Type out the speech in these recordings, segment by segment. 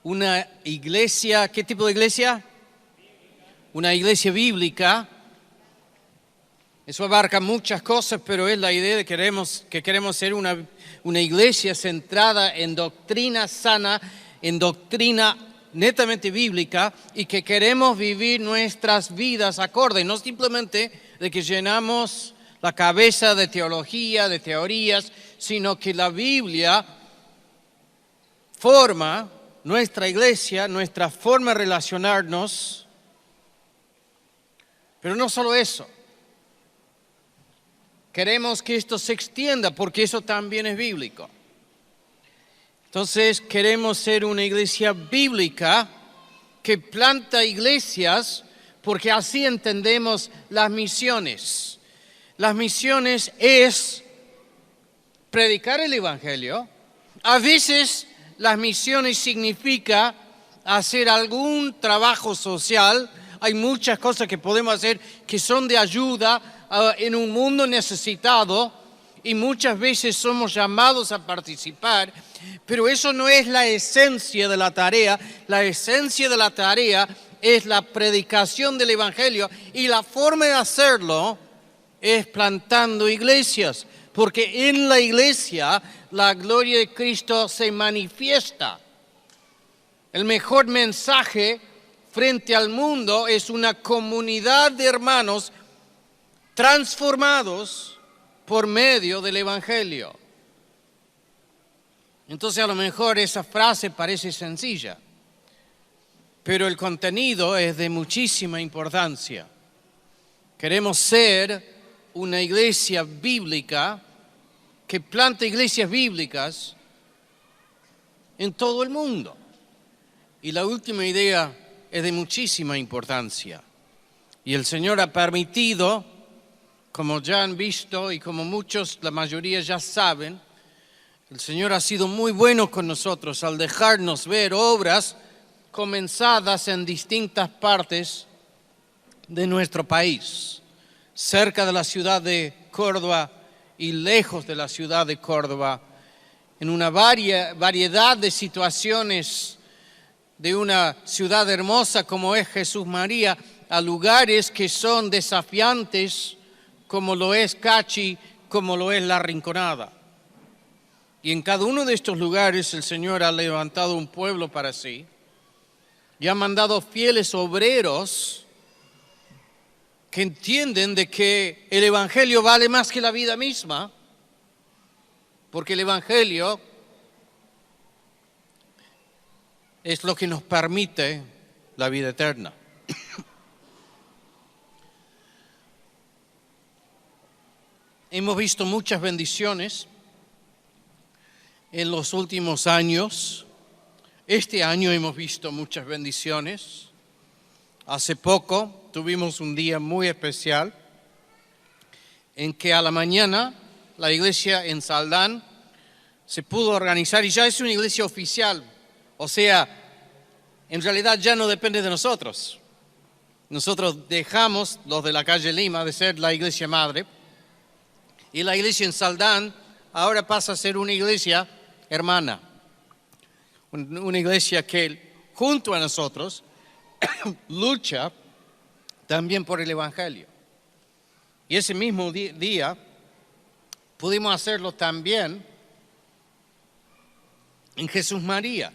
una iglesia, ¿qué tipo de iglesia? Una iglesia bíblica. Eso abarca muchas cosas, pero es la idea de que queremos ser una iglesia centrada en doctrina sana, en doctrina netamente bíblica, y que queremos vivir nuestras vidas acorde, no simplemente de que llenamos la cabeza de teología, de teorías, sino que la Biblia forma nuestra iglesia, nuestra forma de relacionarnos. Pero no solo eso. Queremos que esto se extienda porque eso también es bíblico. Entonces queremos ser una iglesia bíblica que planta iglesias porque así entendemos las misiones. Las misiones es predicar el evangelio. A veces las misiones significa hacer algún trabajo social. Hay muchas cosas que podemos hacer que son de ayuda en un mundo necesitado y muchas veces somos llamados a participar, pero eso no es la esencia de la tarea. La esencia de la tarea es la predicación del evangelio y la forma de hacerlo es plantando iglesias, porque en la iglesia la gloria de Cristo se manifiesta. El mejor mensaje frente al mundo es una comunidad de hermanos transformados por medio del evangelio. Entonces a lo mejor esa frase parece sencilla, pero el contenido es de muchísima importancia. Queremos ser una iglesia bíblica que planta iglesias bíblicas en todo el mundo. Y la última idea es de muchísima importancia. Y el Señor ha permitido, como ya han visto y como muchos, la mayoría ya saben, el Señor ha sido muy bueno con nosotros al dejarnos ver obras comenzadas en distintas partes de nuestro país, cerca de la ciudad de Córdoba y lejos de la ciudad de Córdoba, en una variedad de situaciones de una ciudad hermosa como es Jesús María, a lugares que son desafiantes como lo es Cachi, como lo es La Rinconada. Y en cada uno de estos lugares el Señor ha levantado un pueblo para sí y ha mandado fieles obreros que entienden de que el evangelio vale más que la vida misma, porque el evangelio es lo que nos permite la vida eterna. Hemos visto muchas bendiciones en los últimos años. Este año hemos visto muchas bendiciones. Hace poco tuvimos un día muy especial en que a la mañana la iglesia en Saldán se pudo organizar y ya es una iglesia oficial. O sea, en realidad ya no depende de nosotros. Nosotros dejamos, los de la calle Lima, de ser la iglesia madre. Y la iglesia en Saldán ahora pasa a ser una iglesia hermana. Una iglesia que junto a nosotros lucha también por el evangelio. Y ese mismo día pudimos hacerlo también en Jesús María.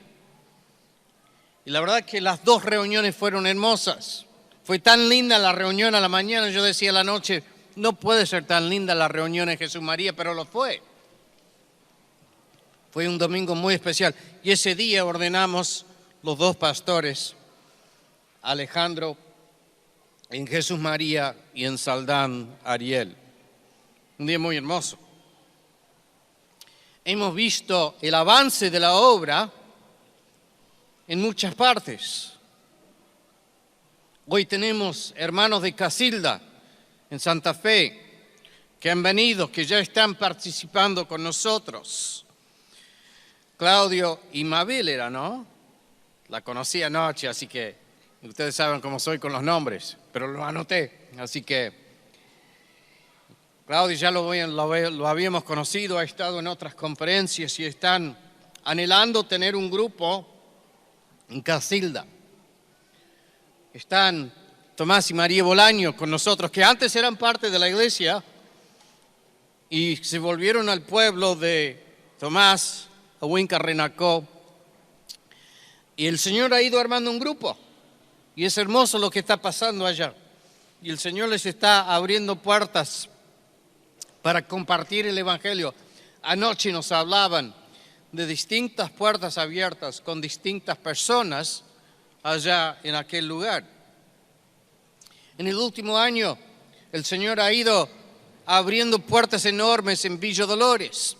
Y la verdad que las dos reuniones fueron hermosas. Fue tan linda la reunión a la mañana, yo decía a la noche, no puede ser tan linda la reunión en Jesús María, pero lo fue. Fue un domingo muy especial. Y ese día ordenamos los dos pastores, Alejandro en Jesús María y en Saldán, Ariel. Un día muy hermoso. Hemos visto el avance de la obra en muchas partes. Hoy tenemos hermanos de Casilda, en Santa Fe, que han venido, que ya están participando con nosotros. Claudio y Mabel era, ¿no? La conocí anoche, así que ustedes saben cómo soy con los nombres, pero lo anoté. Así que Claudio ya lo habíamos conocido, ha estado en otras conferencias y están anhelando tener un grupo en Casilda. Están Tomás y María Bolaño con nosotros, que antes eran parte de la iglesia y se volvieron al pueblo de Tomás, a Huinca Renacó. Y el Señor ha ido armando un grupo. Y es hermoso lo que está pasando allá. Y el Señor les está abriendo puertas para compartir el Evangelio. Anoche nos hablaban de distintas puertas abiertas con distintas personas allá en aquel lugar. En el último año, el Señor ha ido abriendo puertas enormes en Villa Dolores.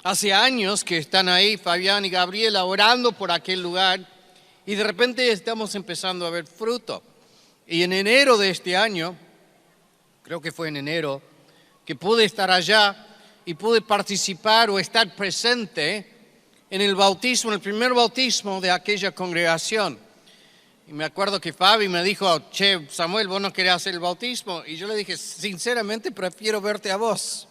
Hace años que están ahí Fabián y Gabriela orando por aquel lugar y de repente estamos empezando a ver fruto. Y en enero de este año, creo que fue en enero, que pude estar allá y pude participar o estar presente en el bautismo, en el primer bautismo de aquella congregación. Y me acuerdo que Fabi me dijo, che, Samuel, ¿vos no querés hacer el bautismo? Y yo le dije, sinceramente prefiero verte a vos.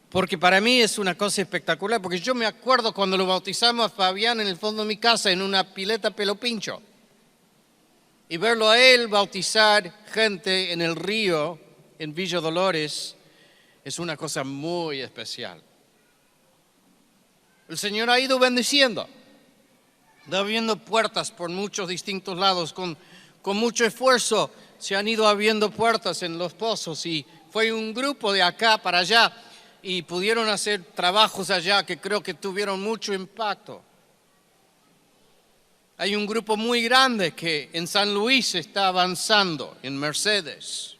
Porque para mí es una cosa espectacular, porque yo me acuerdo cuando lo bautizamos a Fabián en el fondo de mi casa, en una pileta pelo pincho. Y verlo a él bautizar gente en el río, en Villa Dolores, es una cosa muy especial. El Señor ha ido bendiciendo, abriendo puertas por muchos distintos lados, con mucho esfuerzo se han ido abriendo puertas en Los Pozos y fue un grupo de acá para allá y pudieron hacer trabajos allá que creo que tuvieron mucho impacto. Hay un grupo muy grande que en San Luis está avanzando, en Mercedes.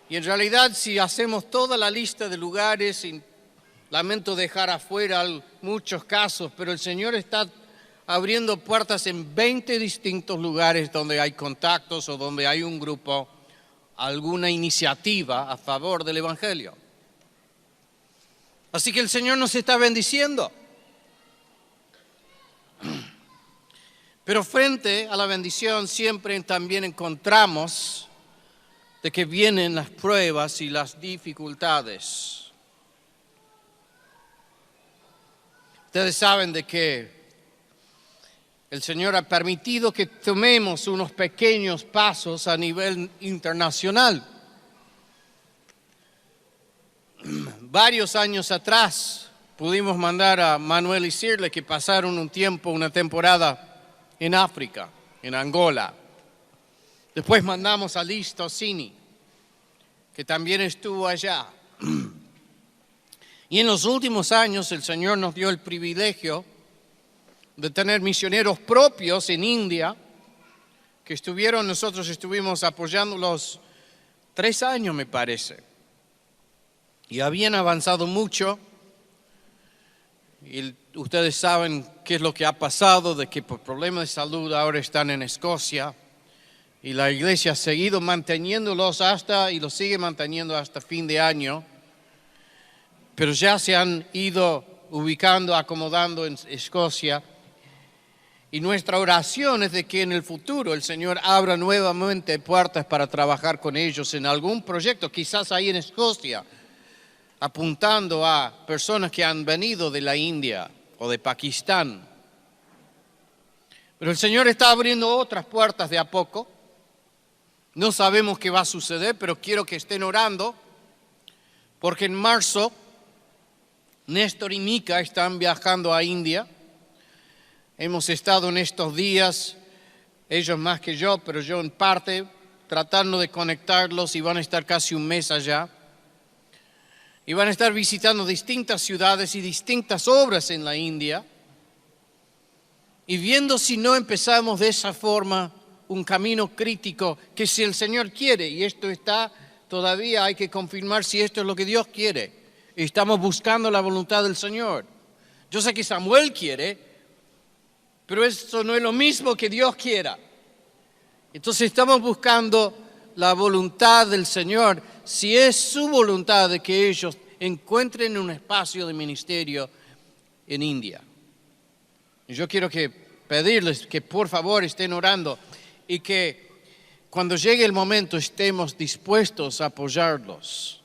Y en realidad si hacemos toda la lista de lugares, y lamento dejar afuera muchos casos, pero el Señor está abriendo puertas en 20 distintos lugares donde hay contactos o donde hay un grupo, alguna iniciativa a favor del Evangelio. Así que el Señor nos está bendiciendo. Pero frente a la bendición siempre también encontramos de que vienen las pruebas y las dificultades. Ustedes saben de que el Señor ha permitido que tomemos unos pequeños pasos a nivel internacional. Varios años atrás pudimos mandar a Manuel y Sirle que pasaron una temporada en África, en Angola. Después mandamos a Liz Tosini, que también estuvo allá. Y en los últimos años el Señor nos dio el privilegio de tener misioneros propios en India, que nosotros estuvimos apoyándolos 3 años me parece. Y habían avanzado mucho. Y ustedes saben qué es lo que ha pasado, de que por problemas de salud ahora están en Escocia. Y la iglesia ha seguido manteniéndolos y los sigue manteniendo hasta fin de año. Pero ya se han ido ubicando, acomodando en Escocia. Y nuestra oración es de que en el futuro el Señor abra nuevamente puertas para trabajar con ellos en algún proyecto, quizás ahí en Escocia, apuntando a personas que han venido de la India o de Pakistán. Pero el Señor está abriendo otras puertas de a poco. No sabemos qué va a suceder, pero quiero que estén orando, porque en marzo Néstor y Mica están viajando a India. Hemos estado en estos días, ellos más que yo, pero yo en parte, tratando de conectarlos y van a estar casi un mes allá. Y van a estar visitando distintas ciudades y distintas obras en la India. Y viendo si no empezamos de esa forma un camino crítico que si el Señor quiere, y esto está todavía, hay que confirmar si esto es lo que Dios quiere. Estamos buscando la voluntad del Señor. Yo sé que Samuel quiere, pero esto no es lo mismo que Dios quiera. Entonces estamos buscando la voluntad del Señor, si es su voluntad de que ellos encuentren un espacio de ministerio en India. Y yo quiero pedirles que por favor estén orando y que cuando llegue el momento estemos dispuestos a apoyarlos.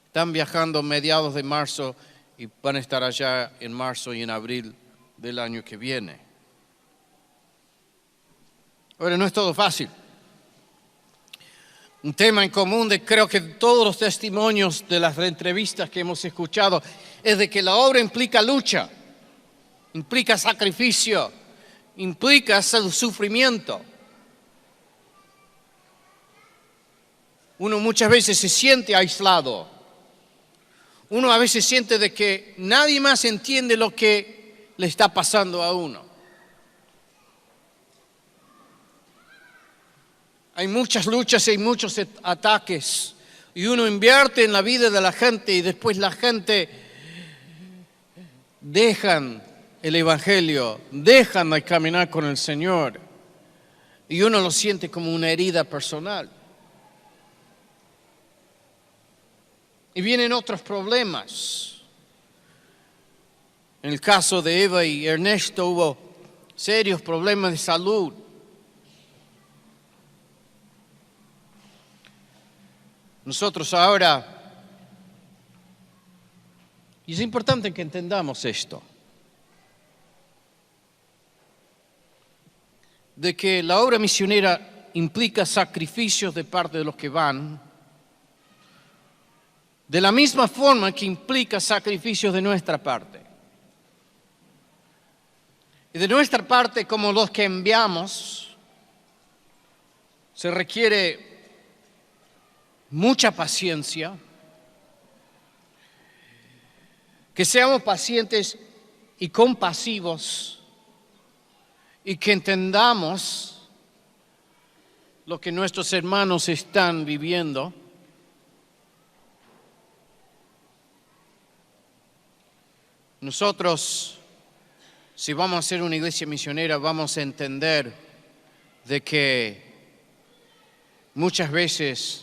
Están viajando a mediados de marzo y van a estar allá en marzo y en abril del año que viene. Ahora, no es todo fácil. Un tema en común de creo que todos los testimonios de las entrevistas que hemos escuchado es de que la obra implica lucha, implica sacrificio, implica sufrimiento. Uno muchas veces se siente aislado. Uno a veces siente de que nadie más entiende lo que le está pasando a uno. Hay muchas luchas y hay muchos ataques. Y uno invierte en la vida de la gente y después la gente dejan el Evangelio, dejan de caminar con el Señor. Y uno lo siente como una herida personal. Y vienen otros problemas. En el caso de Eva y Ernesto hubo serios problemas de salud. Nosotros ahora, y es importante que entendamos esto, de que la obra misionera implica sacrificios de parte de los que van, de la misma forma que implica sacrificios de nuestra parte. Y de nuestra parte, como los que enviamos, se requiere mucha paciencia, que seamos pacientes y compasivos y que entendamos lo que nuestros hermanos están viviendo. Nosotros, si vamos a ser una iglesia misionera, vamos a entender de que muchas veces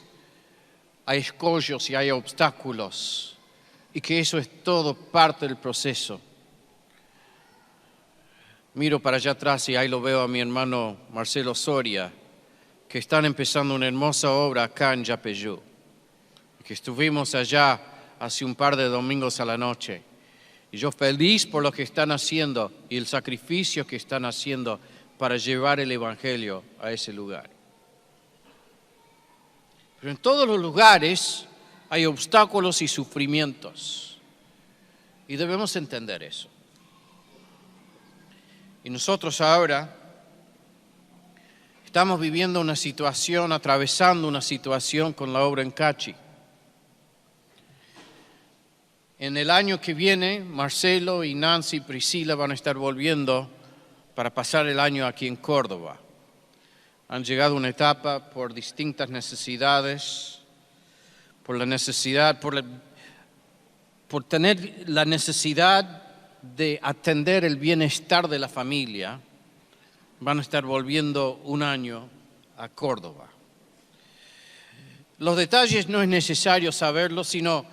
hay escollos y hay obstáculos y que eso es todo parte del proceso. Miro para allá atrás y ahí lo veo a mi hermano Marcelo Soria, que están empezando una hermosa obra acá en Yapeyú, que estuvimos allá hace un par de domingos a la noche. Y yo feliz por lo que están haciendo y el sacrificio que están haciendo para llevar el Evangelio a ese lugar. Pero en todos los lugares hay obstáculos y sufrimientos. Y debemos entender eso. Y nosotros ahora estamos viviendo una situación, atravesando una situación con la obra en Cachi. En el año que viene, Marcelo y Nancy y Priscila van a estar volviendo para pasar el año aquí en Córdoba. Han llegado a una etapa por distintas necesidades, por tener la necesidad de atender el bienestar de la familia, van a estar volviendo un año a Córdoba. Los detalles no es necesario saberlos, sino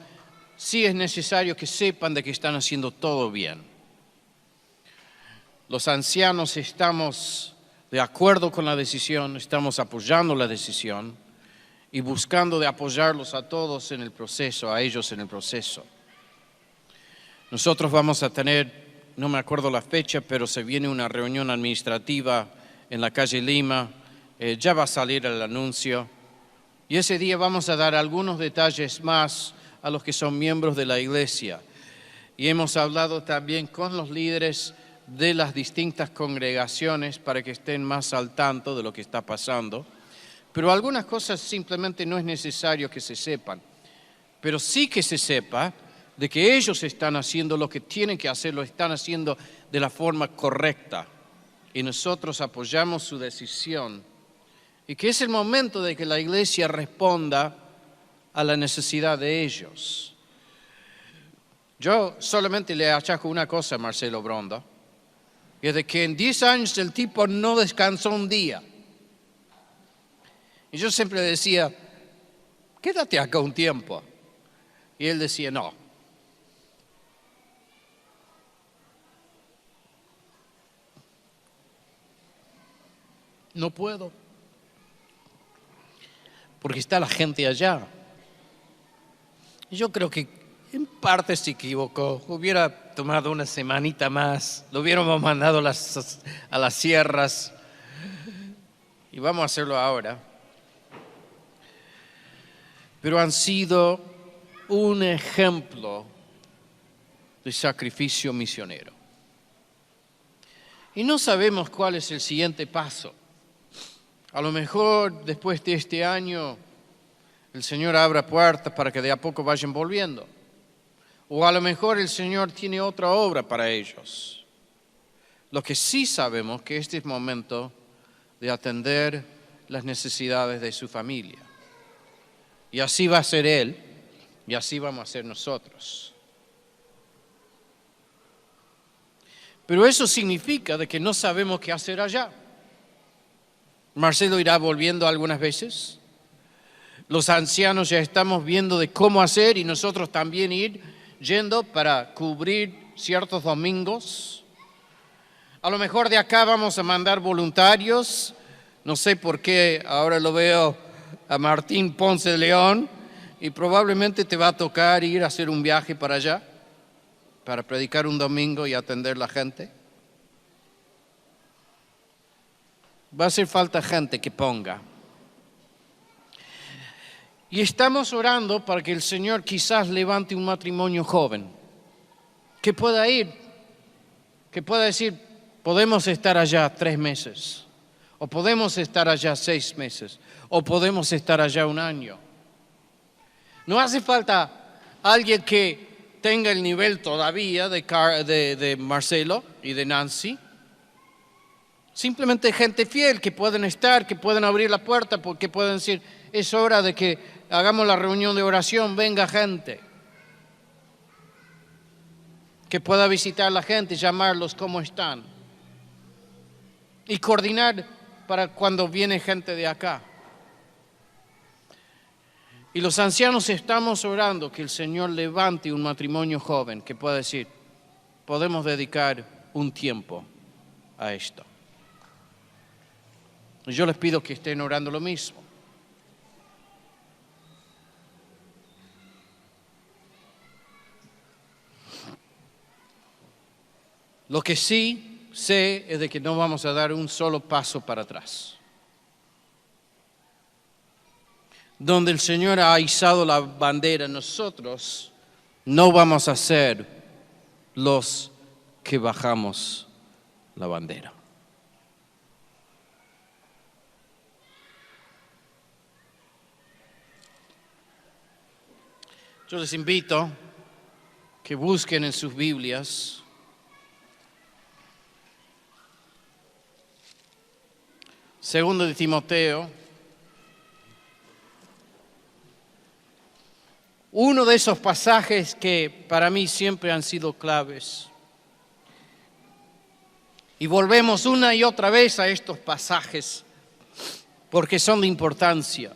sí es necesario que sepan de que están haciendo todo bien. Los ancianos estamos de acuerdo con la decisión, estamos apoyando la decisión y buscando de apoyarlos a todos en el proceso, a ellos en el proceso. Nosotros vamos a tener, no me acuerdo la fecha, pero se viene una reunión administrativa en la calle Lima, ya va a salir el anuncio, y ese día vamos a dar algunos detalles más a los que son miembros de la iglesia. Y hemos hablado también con los líderes de las distintas congregaciones para que estén más al tanto de lo que está pasando. Pero algunas cosas simplemente no es necesario que se sepan. Pero sí que se sepa de que ellos están haciendo lo que tienen que hacer, lo están haciendo de la forma correcta. Y nosotros apoyamos su decisión. Y que es el momento de que la iglesia responda a la necesidad de ellos. Yo solamente le achaco una cosa a Marcelo Bronda, y es de que en 10 años el tipo no descansó un día. Y yo siempre decía, quédate acá un tiempo. Y él decía, no. No puedo. Porque está la gente allá. Yo creo que en parte se equivocó. Hubiera tomado una semanita más. Lo hubiéramos mandado a las sierras. y vamos a hacerlo ahora, pero han sido un ejemplo de sacrificio misionero. Y no sabemos cuál es el siguiente paso. A lo mejor después de este año el Señor abra puertas para que de a poco vayan volviendo. O a lo mejor el Señor tiene otra obra para ellos. Lo que sí sabemos es que este es el momento de atender las necesidades de su familia. Y así va a ser Él, y así vamos a ser nosotros. Pero eso significa de que no sabemos qué hacer allá. Marcelo irá volviendo algunas veces. Los ancianos ya estamos viendo de cómo hacer y nosotros también yendo para cubrir ciertos domingos. A lo mejor de acá vamos a mandar voluntarios. No sé por qué ahora lo veo a Martín Ponce de León y probablemente te va a tocar ir a hacer un viaje para allá, para predicar un domingo y atender a la gente. Va a hacer falta gente que ponga. Y estamos orando para que el Señor quizás levante un matrimonio joven, que pueda ir, que pueda decir, podemos estar allá 3 meses, o podemos estar allá 6 meses, o podemos estar allá 1 año. No hace falta alguien que tenga el nivel todavía de Marcelo y de Nancy. Simplemente gente fiel que pueden estar, que pueden abrir la puerta, porque pueden decir, es hora de que hagamos la reunión de oración, venga gente. Que pueda visitar a la gente, llamarlos cómo están. Y coordinar para cuando viene gente de acá. Y los ancianos estamos orando que el Señor levante un matrimonio joven que pueda decir, podemos dedicar un tiempo a esto. Yo les pido que estén orando lo mismo. Lo que sí sé es de que no vamos a dar un solo paso para atrás. Donde el Señor ha izado la bandera, nosotros no vamos a ser los que bajamos la bandera. Yo les invito que busquen en sus Biblias Segundo de Timoteo, uno de esos pasajes que para mí siempre han sido claves. Y volvemos una y otra vez a estos pasajes porque son de importancia.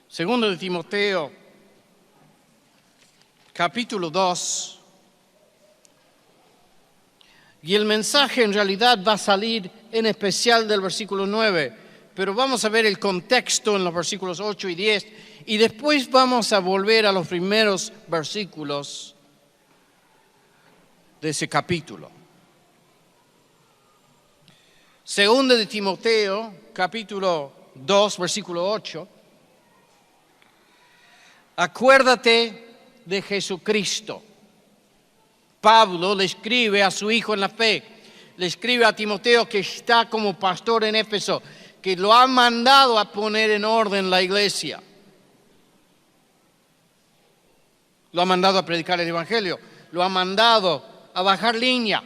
Segundo de Timoteo, capítulo 2. Y el mensaje en realidad va a salir en especial del versículo 9, pero vamos a ver el contexto en los versículos 8 y 10 y después vamos a volver a los primeros versículos de ese capítulo. Segundo de Timoteo, capítulo 2, versículo 8. Acuérdate de Jesucristo. Pablo le escribe a su hijo en la fe, le escribe a Timoteo que está como pastor en Éfeso, que lo ha mandado a poner en orden la iglesia. Lo ha mandado a predicar el evangelio, lo ha mandado a bajar línea.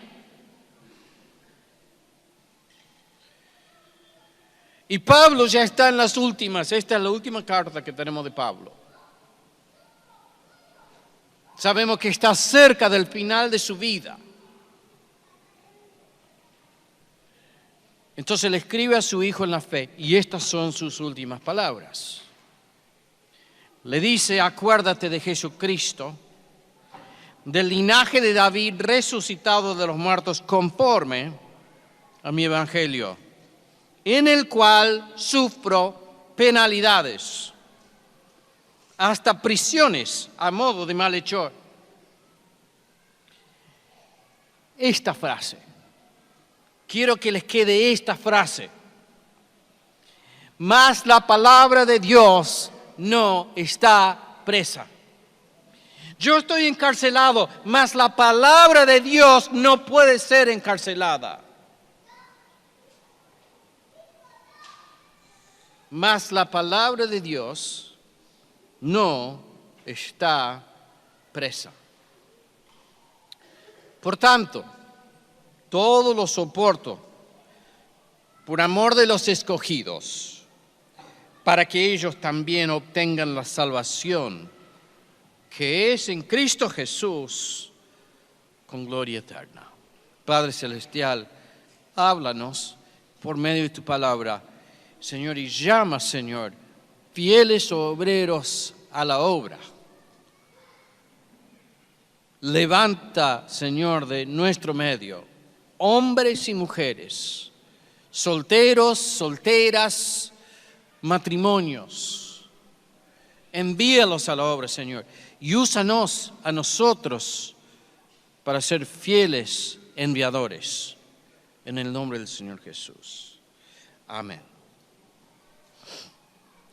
Y Pablo ya está en las últimas, esta es la última carta que tenemos de Pablo. Sabemos que está cerca del final de su vida. Entonces le escribe a su hijo en la fe y estas son sus últimas palabras. Le dice, acuérdate de Jesucristo, del linaje de David resucitado de los muertos conforme a mi evangelio, en el cual sufro penalidades, hasta prisiones a modo de malhechor. Esta frase, quiero que les quede esta frase. Mas la palabra de Dios no está presa. Yo estoy encarcelado, mas la palabra de Dios no puede ser encarcelada. Mas la palabra de Dios no está presa. Por tanto, todo lo soporto por amor de los escogidos, para que ellos también obtengan la salvación que es en Cristo Jesús con gloria eterna. Padre Celestial, háblanos por medio de tu palabra, Señor, y llama, Señor, fieles obreros a la obra. Levanta, Señor, de nuestro medio, hombres y mujeres, solteros, solteras, matrimonios. Envíalos a la obra, Señor, y úsanos a nosotros para ser fieles enviadores. En el nombre del Señor Jesús. Amén.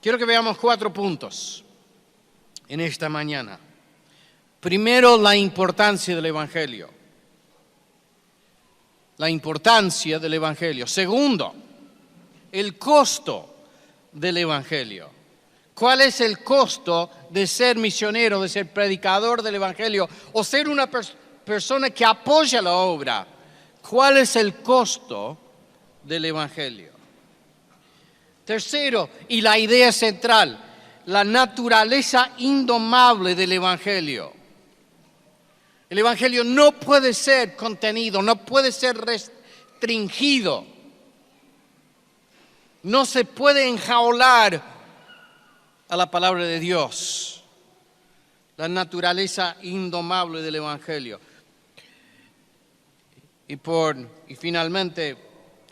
Quiero que veamos 4 puntos en esta mañana. Primero, la importancia del Evangelio. La importancia del Evangelio. Segundo, el costo del Evangelio. ¿Cuál es el costo de ser misionero, de ser predicador del Evangelio o ser una persona que apoya la obra? ¿Cuál es el costo del Evangelio? Tercero, y la idea central, la naturaleza indomable del Evangelio. El Evangelio no puede ser contenido, no puede ser restringido. No se puede enjaular a la palabra de Dios. La naturaleza indomable del Evangelio. Y finalmente,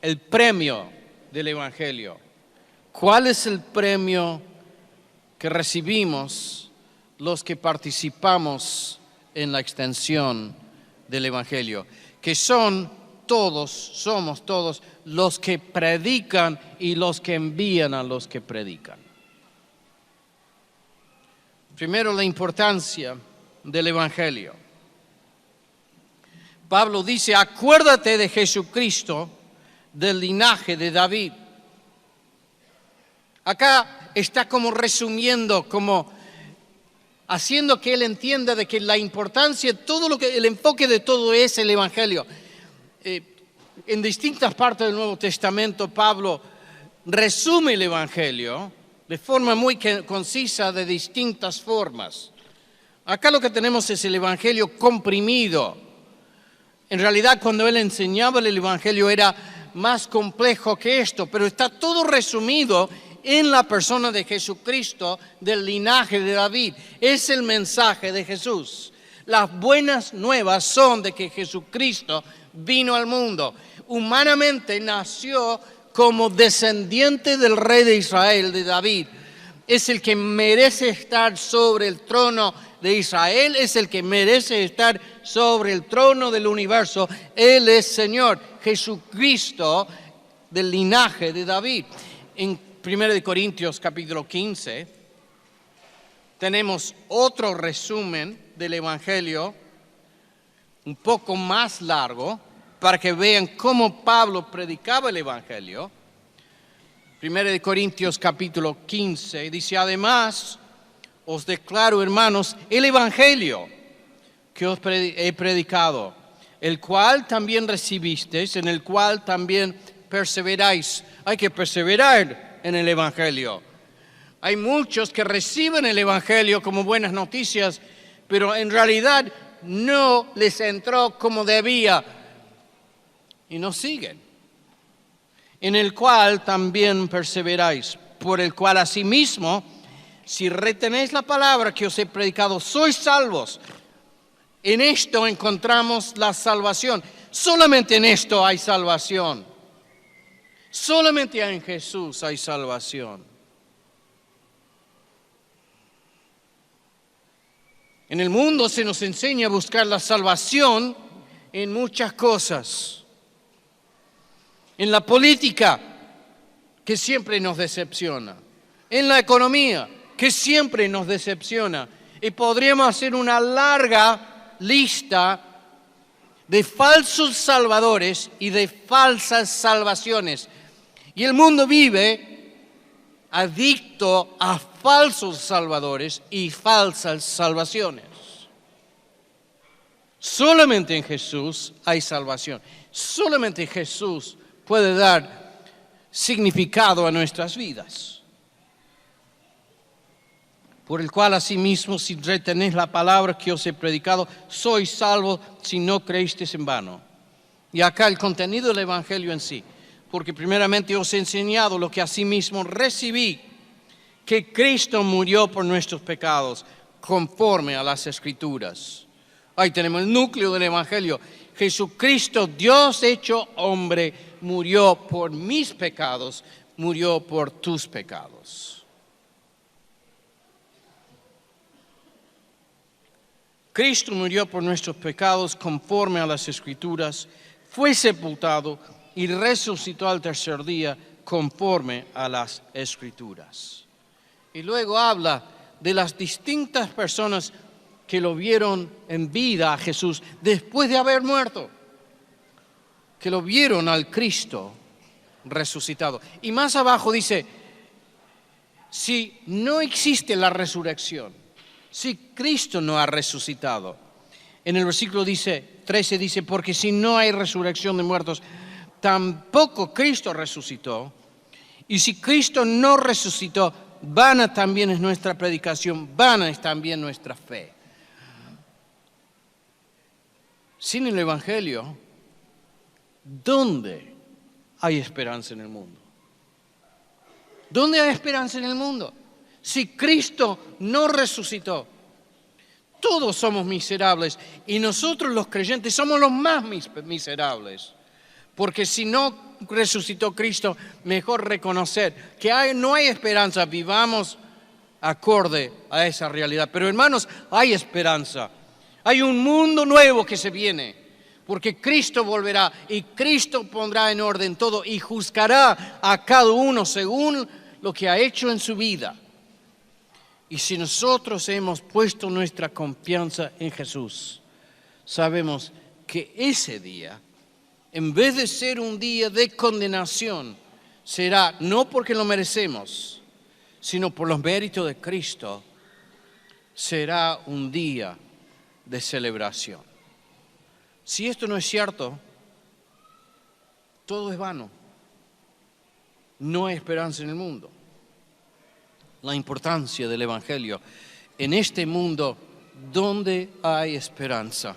el premio del Evangelio. ¿Cuál es el premio que recibimos los que participamos en la extensión del Evangelio? Que somos todos los que predican y los que envían a los que predican. Primero, la importancia del Evangelio. Pablo dice, acuérdate de Jesucristo, del linaje de David. Acá está como resumiendo, como haciendo que él entienda de que la importancia, el enfoque de todo es el Evangelio. En distintas partes del Nuevo Testamento, Pablo resume el Evangelio de forma muy concisa, de distintas formas. Acá lo que tenemos es el Evangelio comprimido. En realidad, cuando él enseñaba el Evangelio era más complejo que esto, pero está todo resumido en la persona de Jesucristo, del linaje de David. Es el mensaje de Jesús. Las buenas nuevas son de que Jesucristo vino al mundo. Humanamente nació como descendiente del rey de Israel, de David. Es el que merece estar sobre el trono de Israel, es el que merece estar sobre el trono del universo. Él es Señor, Jesucristo del linaje de David. En 1 Corintios capítulo 15 tenemos otro resumen del Evangelio, un poco más largo, para que vean cómo Pablo predicaba el Evangelio. 1 Corintios capítulo 15 dice, además, os declaro, hermanos, el Evangelio que os he predicado, el cual también recibisteis, en el cual también perseveráis. Hay que perseverar en el Evangelio. Hay muchos que reciben el Evangelio como buenas noticias, pero en realidad no les entró como debía y no siguen. En el cual también perseveráis, por el cual asimismo, si retenéis la palabra que os he predicado, sois salvos. En esto encontramos la salvación. Solamente en esto hay salvación. Solamente en Jesús hay salvación. En el mundo se nos enseña a buscar la salvación en muchas cosas. en la política, que siempre nos decepciona, en la economía, que siempre nos decepciona. Y podríamos hacer una larga lista de falsos salvadores y de falsas salvaciones. Y el mundo vive adicto a falsos salvadores y falsas salvaciones. Solamente en Jesús hay salvación. Solamente Jesús puede dar significado a nuestras vidas. Por el cual asimismo, si retenéis la palabra que os he predicado, sois salvos si no creísteis en vano. Y acá el contenido del Evangelio en sí. Porque primeramente os he enseñado lo que asimismo recibí, que Cristo murió por nuestros pecados, conforme a las Escrituras. Ahí tenemos el núcleo del Evangelio. Jesucristo, Dios hecho hombre, murió por mis pecados, murió por tus pecados. Cristo murió por nuestros pecados conforme a las Escrituras, fue sepultado y resucitó al tercer día conforme a las Escrituras. Y luego habla de las distintas personas que lo vieron en vida a Jesús después de haber muerto, que lo vieron al Cristo resucitado. Y más abajo dice, si no existe la resurrección, si Cristo no ha resucitado, en el versículo 13 dice, porque si no hay resurrección de muertos, tampoco Cristo resucitó. Y si Cristo no resucitó, vana también es nuestra predicación, vana es también nuestra fe. Sin el Evangelio, ¿dónde hay esperanza en el mundo? ¿Dónde hay esperanza en el mundo? Si Cristo no resucitó, todos somos miserables y nosotros los creyentes somos los más miserables. Porque si no resucitó Cristo, mejor reconocer que no hay esperanza, vivamos acorde a esa realidad. Pero hermanos, hay esperanza. Hay un mundo nuevo que se viene, porque Cristo volverá y Cristo pondrá en orden todo y juzgará a cada uno según lo que ha hecho en su vida. Y si nosotros hemos puesto nuestra confianza en Jesús, sabemos que ese día, en vez de ser un día de condenación, será no porque lo merecemos, sino por los méritos de Cristo, será un día de celebración. Si esto no es cierto, todo es vano. No hay esperanza en el mundo. La importancia del Evangelio en este mundo donde hay esperanza,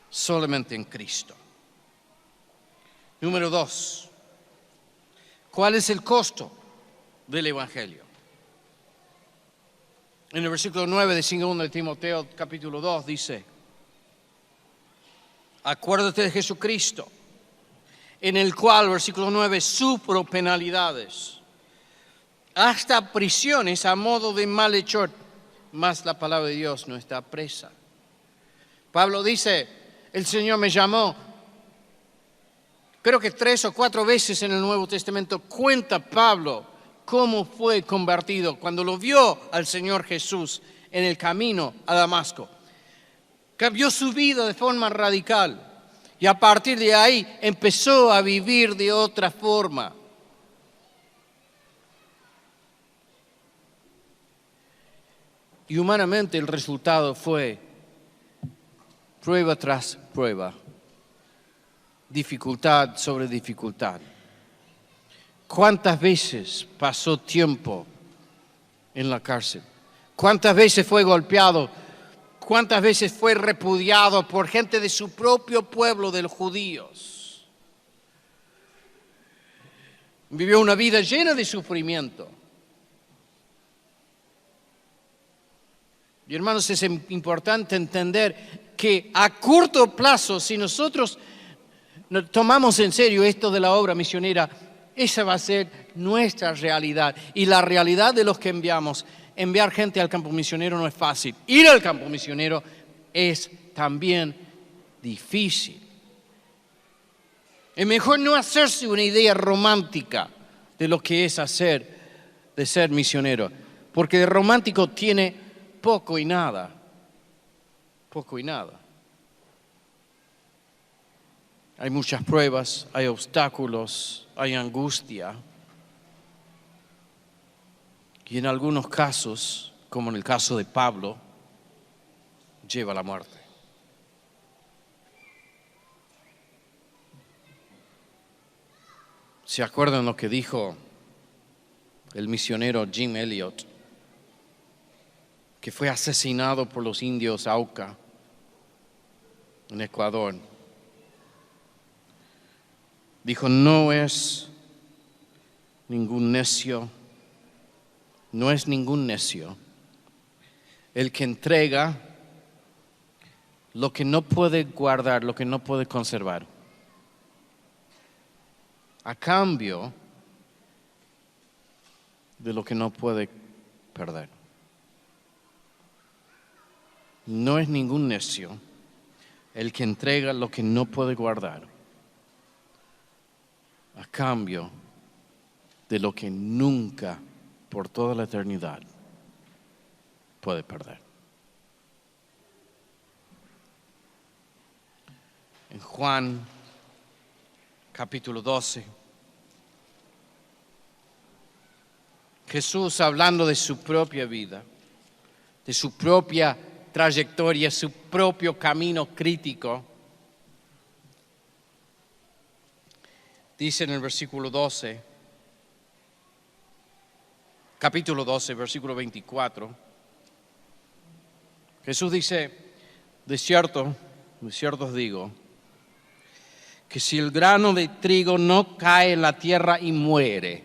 solamente en Cristo. Número 2. ¿Cuál es el costo del Evangelio? En el versículo 9 de 2 de Timoteo capítulo 2 dice, acuérdate de Jesucristo, en el cual, versículo 9, sufro penalidades, hasta prisiones a modo de malhechor, mas la palabra de Dios no está presa. Pablo dice, el Señor me llamó, creo que 3 o 4 veces en el Nuevo Testamento cuenta Pablo cómo fue convertido cuando lo vio al Señor Jesús en el camino a Damasco. Cambió su vida de forma radical y a partir de ahí empezó a vivir de otra forma. Y humanamente el resultado fue prueba tras prueba, dificultad sobre dificultad. ¿Cuántas veces pasó tiempo en la cárcel? ¿Cuántas veces fue golpeado? ¿Cuántas veces fue repudiado por gente de su propio pueblo, de los judíos? Vivió una vida llena de sufrimiento. Y hermanos, es importante entender que a corto plazo, si nosotros tomamos en serio esto de la obra misionera, esa va a ser nuestra realidad y la realidad de los que enviamos. Enviar gente al campo misionero no es fácil. Ir al campo misionero es también difícil. Es mejor no hacerse una idea romántica de lo que es de ser misionero, porque de romántico tiene poco y nada. Poco y nada. Hay muchas pruebas, hay obstáculos, hay angustia. Y en algunos casos, como en el caso de Pablo, lleva a la muerte. ¿Se acuerdan lo que dijo el misionero Jim Elliot, que fue asesinado por los indios Auca en Ecuador? Dijo, no es ningún necio el que entrega lo que no puede guardar, lo que no puede conservar, a cambio de lo que no puede perder. No es ningún necio el que entrega lo que no puede guardar a cambio de lo que nunca, por toda la eternidad, puede perder. En Juan capítulo 12, Jesús, hablando de su propia vida, de su propia trayectoria, su propio camino crítico, dice en el versículo 12, capítulo 12, versículo 24, Jesús dice, de cierto os digo, que si el grano de trigo no cae en la tierra y muere,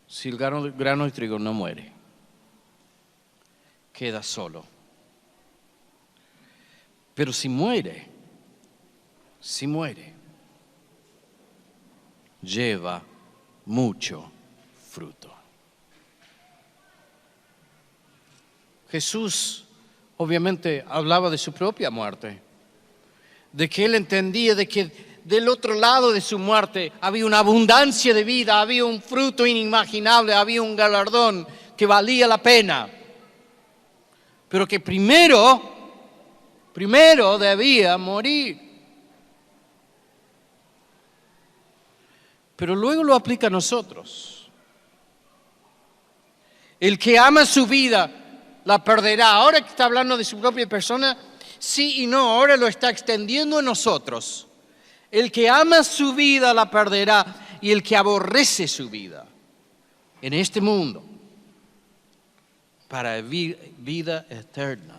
si el grano de trigo no muere, queda solo. Pero si muere, lleva mucho fruto. Jesús obviamente hablaba de su propia muerte, de que él entendía de que del otro lado de su muerte había una abundancia de vida, había un fruto inimaginable, había un galardón que valía la pena, pero que primero debía morir. Pero luego lo aplica a nosotros. El que ama su vida la perderá. Ahora que está hablando de su propia persona, sí y no, ahora lo está extendiendo a nosotros. El que ama su vida la perderá, y el que aborrece su vida en este mundo para vida eterna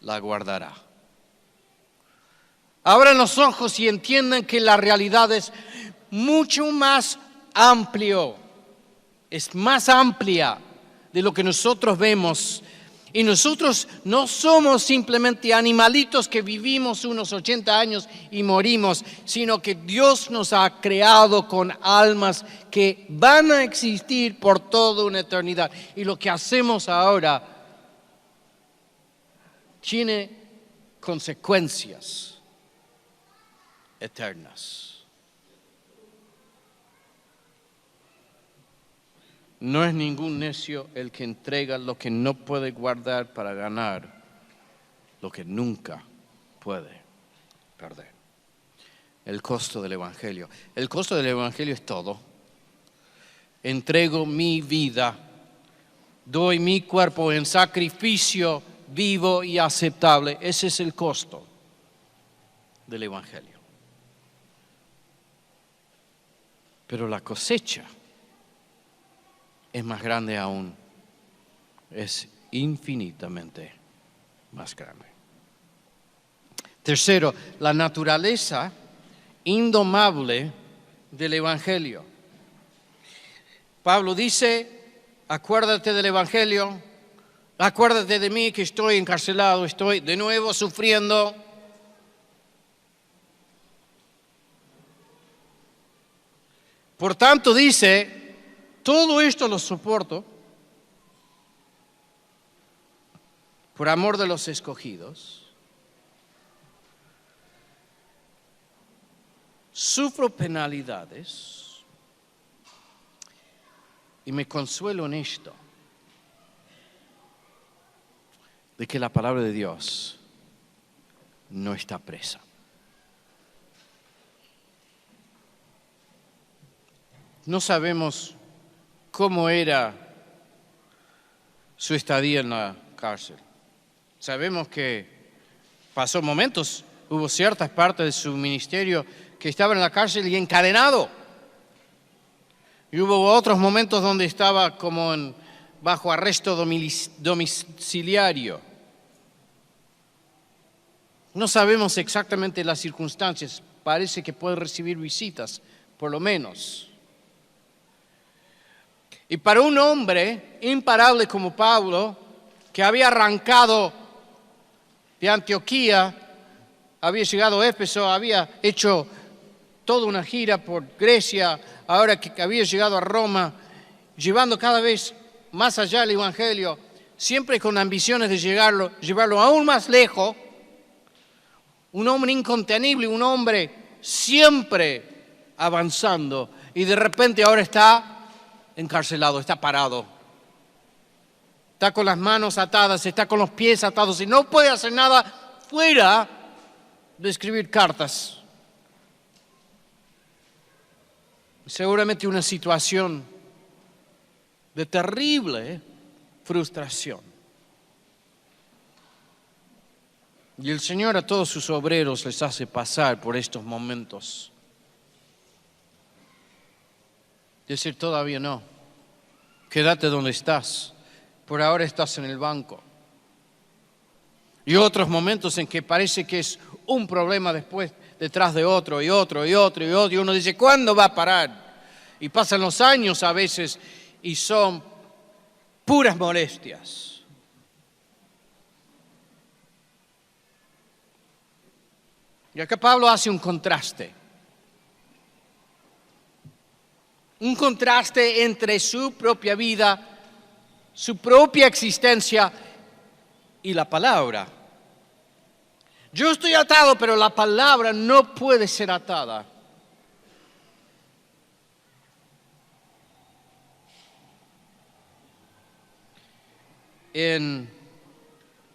la guardará. Abran los ojos y entiendan que la realidad es mucho más amplio, es más amplia de lo que nosotros vemos. Y nosotros no somos simplemente animalitos que vivimos unos 80 años y morimos, sino que Dios nos ha creado con almas que van a existir por toda una eternidad. Y lo que hacemos ahora tiene consecuencias eternas. No es ningún necio el que entrega lo que no puede guardar para ganar lo que nunca puede perder. El costo del Evangelio. El costo del Evangelio es todo. Entrego mi vida, doy mi cuerpo en sacrificio vivo y aceptable. Ese es el costo del Evangelio. Pero la cosecha es más grande aún, es infinitamente más grande. Tercero, la naturaleza indomable del Evangelio. Pablo dice, acuérdate del Evangelio, acuérdate de mí que estoy encarcelado, estoy de nuevo sufriendo. Por tanto dice, todo esto lo soporto por amor de los escogidos, sufro penalidades y me consuelo en esto, de que la palabra de Dios no está presa. No sabemos cómo era su estadía en la cárcel. Sabemos que pasó momentos, hubo ciertas partes de su ministerio que estaba en la cárcel y encadenado. Y hubo otros momentos donde estaba como bajo arresto domiciliario. No sabemos exactamente las circunstancias. Parece que puede recibir visitas, por lo menos. Y para un hombre imparable como Pablo, que había arrancado de Antioquía, había llegado a Éfeso, había hecho toda una gira por Grecia, ahora que había llegado a Roma, llevando cada vez más allá el Evangelio, siempre con ambiciones de llevarlo aún más lejos. Un hombre incontenible, un hombre siempre avanzando, y de repente ahora está encarcelado, está parado. Está con las manos atadas, está con los pies atados y no puede hacer nada fuera de escribir cartas. Seguramente una situación de terrible frustración. Y el Señor a todos sus obreros les hace pasar por estos momentos. Decir, todavía no, quédate donde estás, por ahora estás en el banco. Y otros momentos en que parece que es un problema después, detrás de otro, y otro, y otro, y otro, y uno dice, ¿cuándo va a parar? Y pasan los años a veces, y son puras molestias. Y acá Pablo hace un contraste. Un contraste entre su propia vida, su propia existencia y la palabra. Yo estoy atado, pero la palabra no puede ser atada. En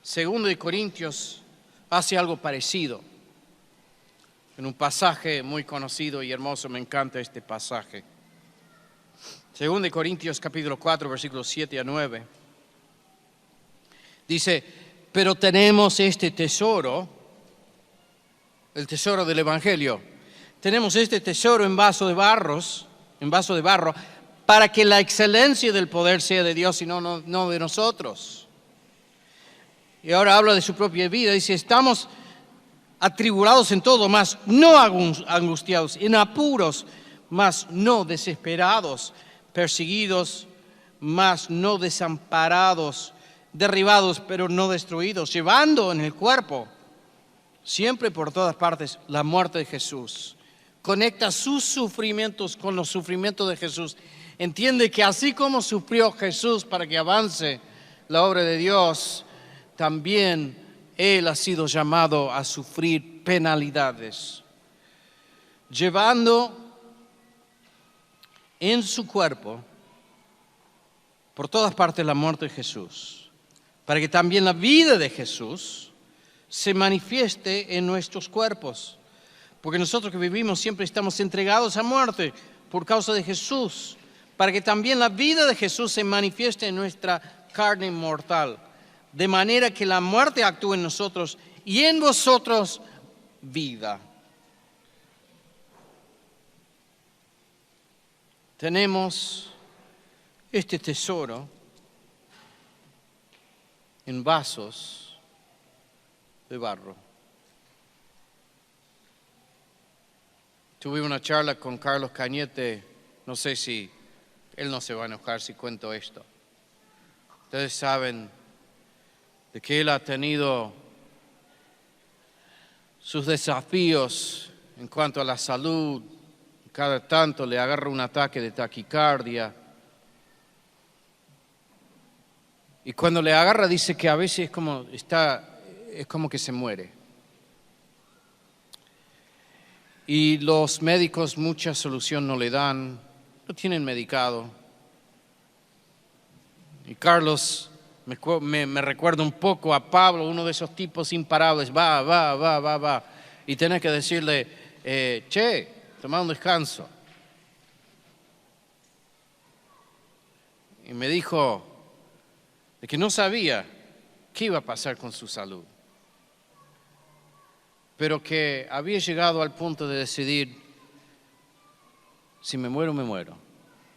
2 Corintios hace algo parecido. En un pasaje muy conocido y hermoso, me encanta este pasaje. 2 Corintios capítulo 4, versículos 7 a 9. Dice, pero tenemos este tesoro, el tesoro del Evangelio. Tenemos este tesoro en vaso de barro, para que la excelencia del poder sea de Dios y no de nosotros. Y ahora habla de su propia vida. Dice, estamos atribulados en todo, mas no angustiados, en apuros, mas no desesperados, perseguidos, mas no desamparados, derribados, pero no destruidos, llevando en el cuerpo, siempre por todas partes, la muerte de Jesús. Conecta sus sufrimientos con los sufrimientos de Jesús. Entiende que así como sufrió Jesús para que avance la obra de Dios, también Él ha sido llamado a sufrir penalidades, llevando en su cuerpo por todas partes la muerte de Jesús, para que también la vida de Jesús se manifieste en nuestros cuerpos. Porque nosotros que vivimos siempre estamos entregados a muerte por causa de Jesús, para que también la vida de Jesús se manifieste en nuestra carne mortal, de manera que la muerte actúe en nosotros y en vosotros vida. Tenemos este tesoro en vasos de barro. Tuve una charla con Carlos Cañete, no sé si él no se va a enojar si cuento esto. Ustedes saben de que él ha tenido sus desafíos en cuanto a la salud. Cada tanto le agarra un ataque de taquicardia. Y cuando le agarra dice que a veces es como que se muere. y los médicos mucha solución no le dan, lo tienen medicado. Y Carlos me recuerda un poco a Pablo, uno de esos tipos imparables, va. Y tenés que decirle, toma un descanso. Y me dijo de que no sabía qué iba a pasar con su salud, pero que había llegado al punto de decidir, si me muero, me muero.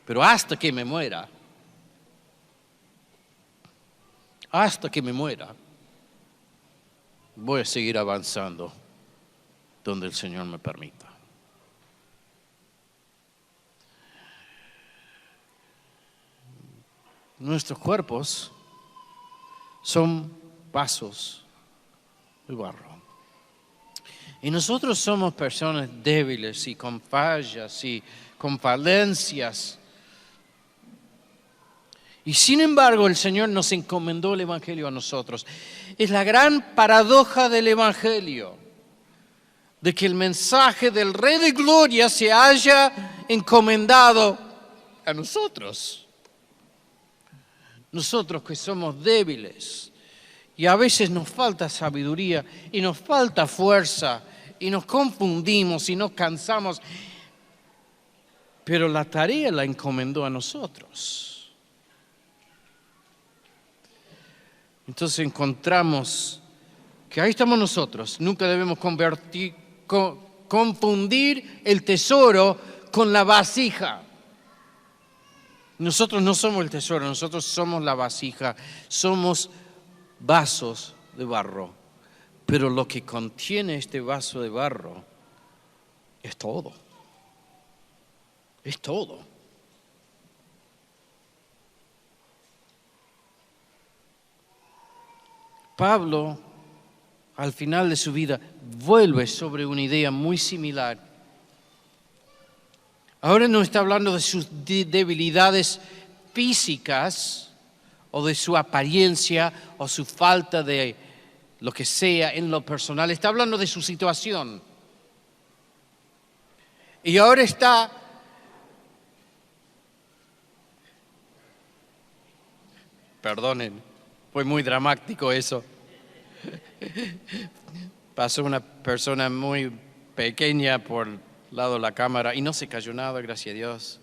Pero hasta que me muera, voy a seguir avanzando donde el Señor me permita. Nuestros cuerpos son vasos de barro. Y nosotros somos personas débiles y con fallas y con falencias. Y sin embargo el Señor nos encomendó el Evangelio a nosotros. Es la gran paradoja del Evangelio, de que el mensaje del Rey de Gloria se haya encomendado a nosotros. Nosotros que somos débiles y a veces nos falta sabiduría y nos falta fuerza y nos confundimos y nos cansamos, pero la tarea la encomendó a nosotros. Entonces encontramos que ahí estamos nosotros. Nunca debemos confundir el tesoro con la vasija. Nosotros no somos el tesoro, nosotros somos la vasija, somos vasos de barro. Pero lo que contiene este vaso de barro es todo. Es todo. Pablo, al final de su vida, vuelve sobre una idea muy similar. Ahora no está hablando de sus debilidades físicas o de su apariencia o su falta de lo que sea en lo personal. Está hablando de su situación. Y ahora está perdonen, fue muy dramático eso. Pasó una persona muy pequeña por el lado de la cámara y no se cayó nada, gracias a Dios.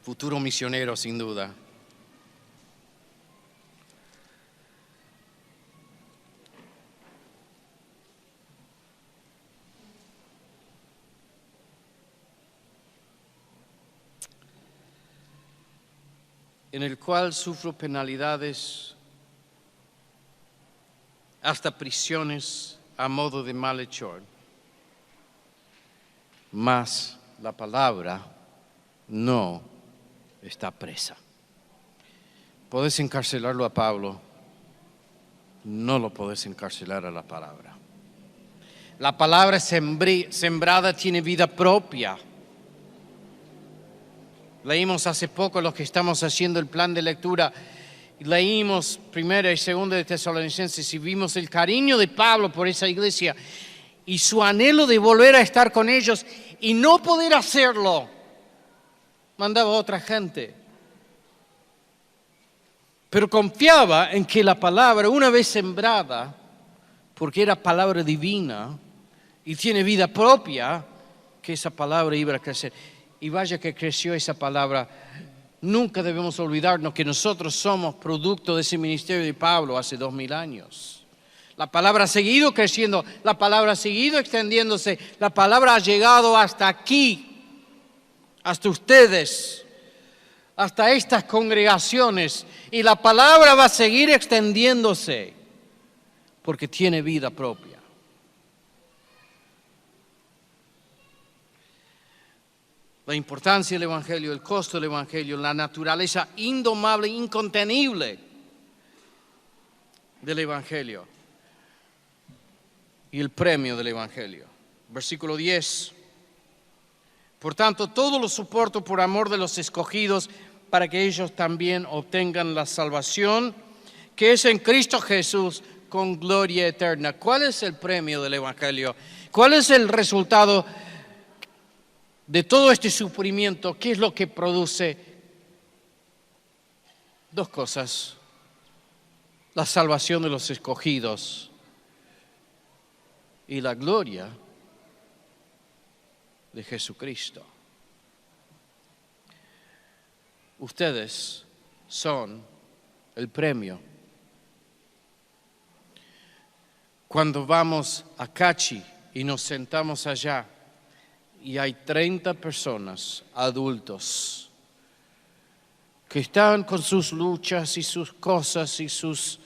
Futuro misionero, sin duda. En el cual sufro penalidades, hasta prisiones a modo de malhechor. Mas la palabra no está presa. Podés encarcelarlo a Pablo, no lo podés encarcelar a la palabra. La palabra sembrada tiene vida propia. Leímos hace poco, los que estamos haciendo el plan de lectura, leímos 1 y 2 de Tesalonicenses y vimos el cariño de Pablo por esa iglesia y su anhelo de volver a estar con ellos y no poder hacerlo. Mandaba a otra gente. Pero confiaba en que la palabra, una vez sembrada, porque era palabra divina y tiene vida propia, que esa palabra iba a crecer. Y vaya que creció esa palabra. Nunca debemos olvidarnos que nosotros somos producto de ese ministerio de Pablo hace 2000 años. La palabra ha seguido creciendo, la palabra ha seguido extendiéndose, la palabra ha llegado hasta aquí, hasta ustedes, hasta estas congregaciones. Y la palabra va a seguir extendiéndose porque tiene vida propia. La importancia del Evangelio, el costo del Evangelio, la naturaleza indomable, incontenible del Evangelio y el premio del Evangelio. Versículo 10. Por tanto, todo lo soporto por amor de los escogidos, para que ellos también obtengan la salvación que es en Cristo Jesús con gloria eterna. ¿Cuál es el premio del Evangelio? ¿Cuál es el resultado de todo este sufrimiento? ¿Qué es lo que produce? Dos cosas: la salvación de los escogidos y la gloria de Jesucristo. Ustedes son el premio. Cuando vamos a Cachi y nos sentamos allá y hay 30 personas, adultos, que están con sus luchas y sus cosas y sus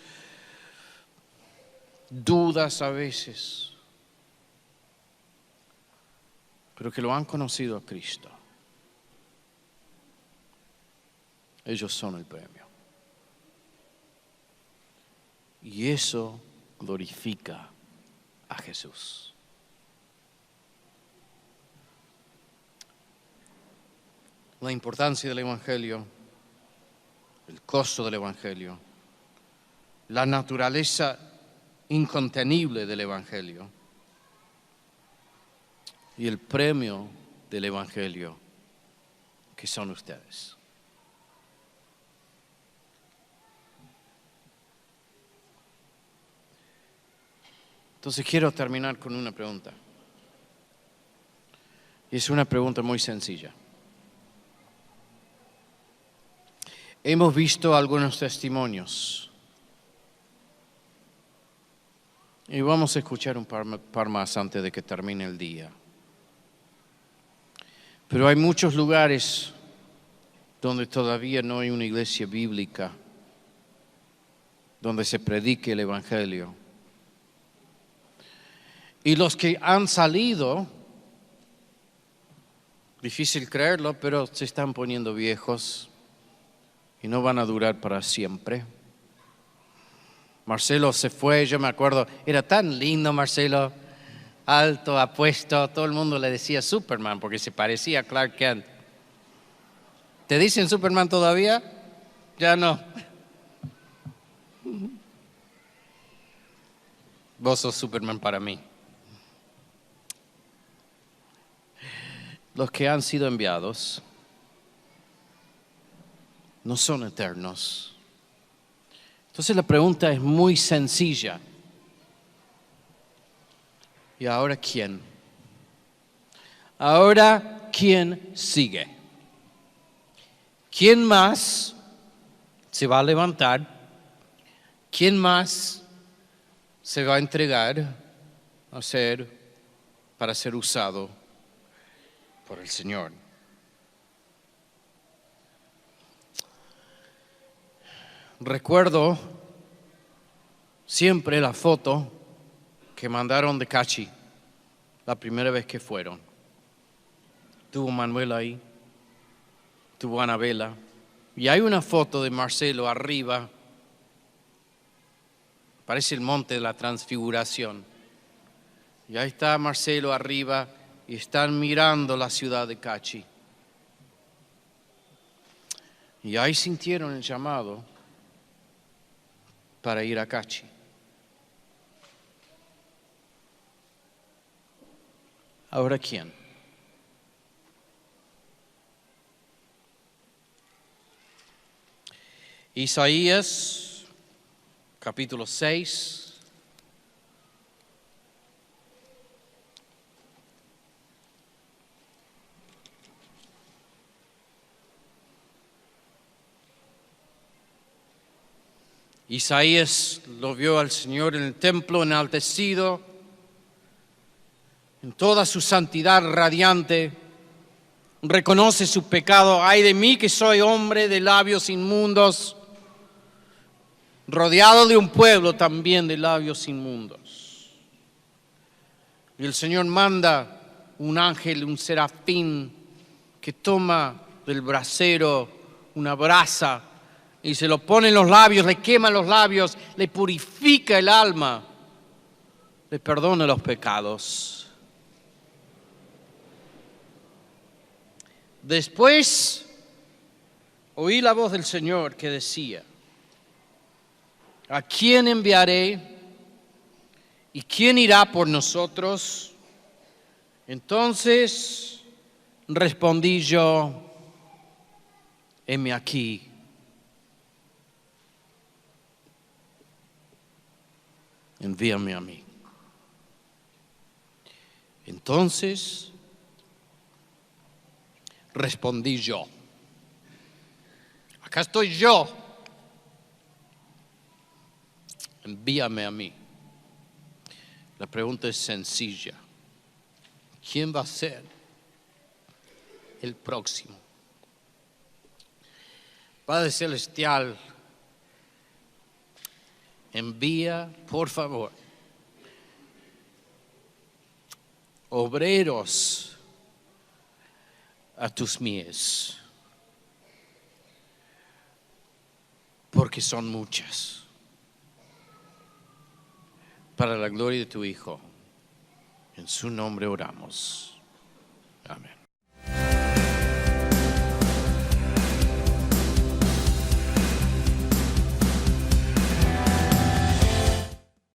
dudas a veces, pero que lo han conocido a Cristo. Ellos son el premio. Y eso glorifica a Jesús. La importancia del Evangelio, el costo del Evangelio, la naturaleza incontenible del Evangelio y el premio del Evangelio, que son ustedes. Entonces quiero terminar con una pregunta. Y es una pregunta muy sencilla. Hemos visto algunos testimonios. Y vamos a escuchar un par más antes de que termine el día. Pero hay muchos lugares donde todavía no hay una iglesia bíblica, donde se predique el Evangelio. Y los que han salido, difícil creerlo, pero se están poniendo viejos y no van a durar para siempre. Marcelo se fue, yo me acuerdo, era tan lindo Marcelo, alto, apuesto, todo el mundo le decía Superman porque se parecía a Clark Kent. ¿Te dicen Superman todavía? Ya no. Vos sos Superman para mí. Los que han sido enviados no son eternos. Entonces la pregunta es muy sencilla. ¿Y ahora quién? ¿Ahora quién sigue? ¿Quién más se va a levantar? ¿Quién más se va a entregar para ser usado por el Señor? Recuerdo siempre la foto que mandaron de Cachi la primera vez que fueron. Tuvo Manuel ahí, tuvo Anabela, y hay una foto de Marcelo arriba, parece el monte de la Transfiguración. Y ahí está Marcelo arriba y están mirando la ciudad de Cachi. Y ahí sintieron el llamado para ir a Cachi. ¿Ahora quién? Isaías, capítulo 6. Isaías lo vio al Señor en el templo enaltecido, en toda su santidad radiante. Reconoce su pecado. Ay de mí que soy hombre de labios inmundos, rodeado de un pueblo también de labios inmundos. Y el Señor manda un ángel, un serafín, que toma del brasero una brasa y se lo pone en los labios, le quema los labios, le purifica el alma, le perdona los pecados. Después oí la voz del Señor que decía: ¿a quién enviaré? ¿Y quién irá por nosotros? Entonces respondí yo, heme aquí. Envíame a mí. Entonces respondí yo. Acá estoy yo. Envíame a mí. La pregunta es sencilla. ¿Quién va a ser el próximo? Padre Celestial, envía, por favor, obreros a tus mies, porque son muchas. Para la gloria de tu Hijo, en su nombre oramos. Amén.